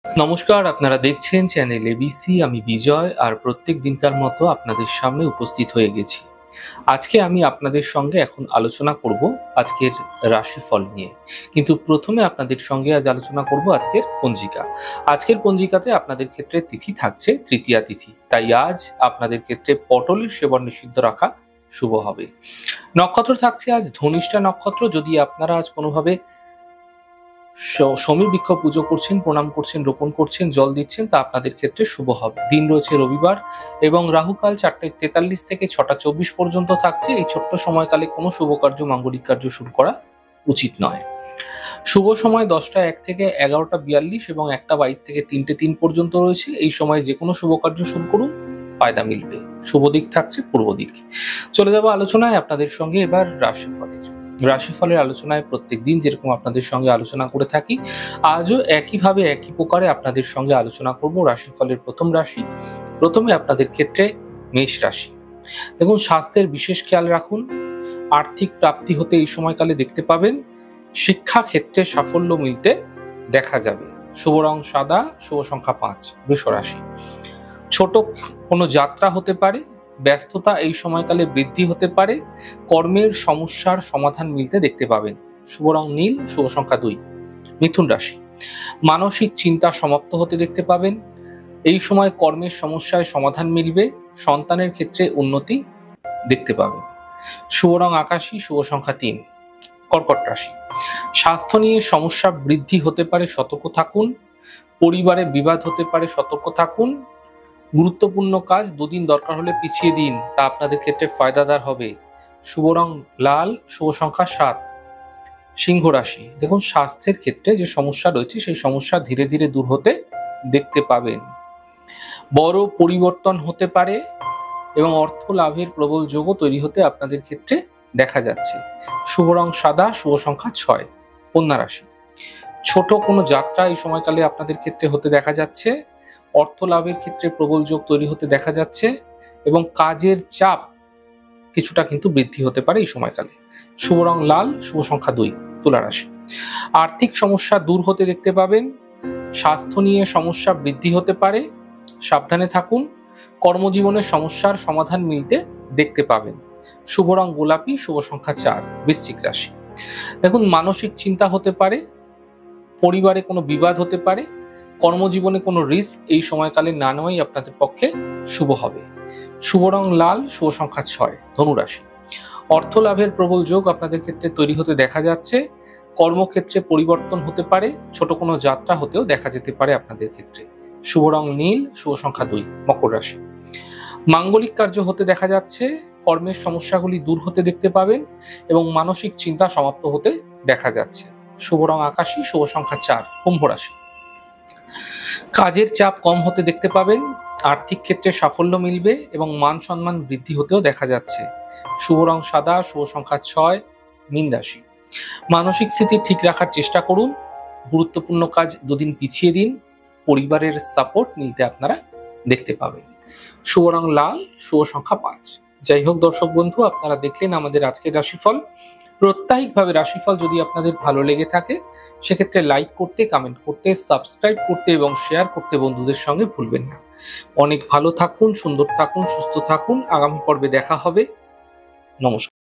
নমস্কার, আপনারা দেখছেন চ্যানেল এবিসি। আমি বিজয়, আর প্রত্যেক দিনকার মতো আপনাদের সামনে উপস্থিত হয়ে গেছি। আজকে আমি আপনাদের সঙ্গে এখন আলোচনা করব আজকের রাশিফল নিয়ে। কিন্তু প্রথমে আপনাদের সঙ্গে আজ আলোচনা করব আজকের পঞ্জিকা। আজকের পঞ্জিকাতে আপনাদের ক্ষেত্রে তিথি থাকছে তৃতীয়া তিথি, তাই আজ আপনাদের ক্ষেত্রে পটলের সেবন নিষিদ্ধ রাখা শুভ হবে। নক্ষত্র থাকছে আজ ধনিষ্ঠা নক্ষত্র। যদি আপনারা আজ কোনোভাবে শমী বৃক্ষ পুজো করছেন, প্রণাম করছেন, রোপণ করছেন, জল দিচ্ছেন, তা আপনাদের ক্ষেত্রে শুভ হবে। দিন রয়েছে রবিবার এবং রাহুকাল 4:43 থেকে 6:24 পর্যন্ত থাকছে। এই ছোট্ট সময়কালে কোনো শুভ কার্য, মাঙ্গলিক কার্য শুরু করা উচিত নয়। শুভ সময় 10টা 1 থেকে 11টা 42 এবং 1টা 22 থেকে 3টে 3 পর্যন্ত রয়েছে। এই সময় যে কোনো শুভ কার্য শুরু করুন, ফায়দা মিলবে। শুভ দিক থাকছে পূর্ব দিক। চলে যাব আলোচনায় আপনাদের সঙ্গে এবার রাশিফলের আলোচনায় প্রত্যেক দিন যেরকম আপনাদের সঙ্গে আলোচনা করে থাকি, আজও একইভাবে একই প্রকারে আপনাদের সঙ্গে আলোচনা করব রাশিফলের প্রথম রাশি। প্রথমে আপনাদের ক্ষেত্রে মেষ রাশি। দেখুন, স্বাস্থ্যের বিশেষ খেয়াল রাখুন। আর্থিক প্রাপ্তি হতে এই সময়কালে দেখতে পাবেন। শিক্ষা ক্ষেত্রে সাফল্য মিলতে দেখা যাবে। শুভ রং সাদা, শুভ সংখ্যা 5। বৃষ রাশি। ছোট কোনো যাত্রা হতে পারে। ব্যস্ততা এই সময়কালে বৃদ্ধি হতে পারে। কর্মের সমস্যার সমাধান মিলতে দেখতে পাবেন। শুভ রং নীল, শুভ সংখ্যা 2। মিথুন রাশি। মানসিক চিন্তা সমাপ্ত হতে দেখতে পাবেন। এই সময় কর্মের সমস্যায় সমাধান মিলবে। সন্তানের ক্ষেত্রে উন্নতি দেখতে পাবেন। শুভ রং আকাশী, শুভ সংখ্যা 3। কর্কট রাশি। স্বাস্থ্য নিয়ে সমস্যা বৃদ্ধি হতে পারে, সতর্ক থাকুন। পরিবারে বিবাদ হতে পারে, সতর্ক থাকুন। গুরুত্বপূর্ণ কাজ দুদিন দরকার হলে পিছিয়ে দিন, তা আপনাদের ক্ষেত্রে ফায়দাদার হবে। শুভ রং লাল, শুভ সংখ্যা 7। সিংহ রাশি। দেখুন, স্বাস্থ্যের ক্ষেত্রে যে সমস্যা রয়েছে সেই সমস্যা ধীরে ধীরে দূর হতে দেখতে পাবেন। বড় পরিবর্তন হতে পারে এবং অর্থ লাভের প্রবল যোগও তৈরি হতে আপনাদের ক্ষেত্রে দেখা যাচ্ছে। শুভ রং সাদা, শুভ সংখ্যা 6। কন্যা রাশি। ছোট কোনো যাত্রা এই সময়কালে আপনাদের ক্ষেত্রে হতে দেখা যাচ্ছে। অর্থ লাভের ক্ষেত্রে প্রবল যোগ তৈরি হতে দেখা যাচ্ছে এবং কাজের চাপ কিছুটা কিন্তু বৃদ্ধি হতে পারে এই সময়কালে। শুভ রং লাল, শুভ সংখ্যা 2। তুলা রাশি। আর্থিক সমস্যা দূর হতে দেখতে পাবেন। স্বাস্থ্য নিয়ে সমস্যা বৃদ্ধি হতে পারে, সাবধানে থাকুন। কর্মজীবনের সমস্যার সমাধান মিলতে দেখতে পাবেন। শুভ রং গোলাপি, শুভ সংখ্যা 4। বৃশ্চিক রাশি। দেখুন, মানসিক চিন্তা হতে পারে। পরিবারে কোনো বিবাদ হতে পারে। কর্মজীবনে কোনো রিস্ক এই সময়কালে না নেওয়াই আপনাদের পক্ষে শুভ হবে। শুভ রং লাল, শুভ সংখ্যা 6। ধনুরাশি। অর্থ লাভের প্রবল যোগ আপনাদের ক্ষেত্রে তৈরি হতে দেখা যাচ্ছে। কর্মক্ষেত্রে পরিবর্তন হতে পারে। ছোট কোনো যাত্রা হতেও দেখা যেতে পারে আপনাদের ক্ষেত্রে। শুভ রং নীল, শুভ সংখ্যা 2। মকর রাশি। মাঙ্গলিক কার্য হতে দেখা যাচ্ছে। কর্মের সমস্যাগুলি দূর হতে দেখতে পাবেন এবং মানসিক চিন্তা সমাপ্ত হতে দেখা যাচ্ছে। শুভ রং আকাশী, শুভ সংখ্যা 4। কুম্ভ রাশি। কাজের চাপ কম হতে দেখতে পাবেন। আর্থিক ক্ষেত্রে সাফল্য মিলবে এবং মান সম্মান বৃদ্ধি হতেও দেখা যাচ্ছে। শুভ রং সাদা, শুভ সংখ্যা 6। মীন রাশি। মানসিক স্থিতি ঠিক রাখার চেষ্টা করুন। গুরুত্বপূর্ণ কাজ দুদিন পিছিয়ে দিন। পরিবারের সাপোর্ট মিলতে আপনারা দেখতে পাবেন। শুভ রং লাল, শুভ সংখ্যা 5। যাই হোক দর্শক বন্ধু, আপনারা দেখলেন আমাদের আজকের রাশিফল। প্রত্যাহিকভাবে রাশিফল যদি আপনাদের ভালো লেগে থাকে, সেক্ষেত্রে লাইক করতে, কমেন্ট করতে, সাবস্ক্রাইব করতে এবং শেয়ার করতে বন্ধুদের সঙ্গে ভুলবেন না। অনেক ভালো থাকুন, সুন্দর থাকুন, সুস্থ থাকুন। আগামী পর্বে দেখা হবে। নমস্কার।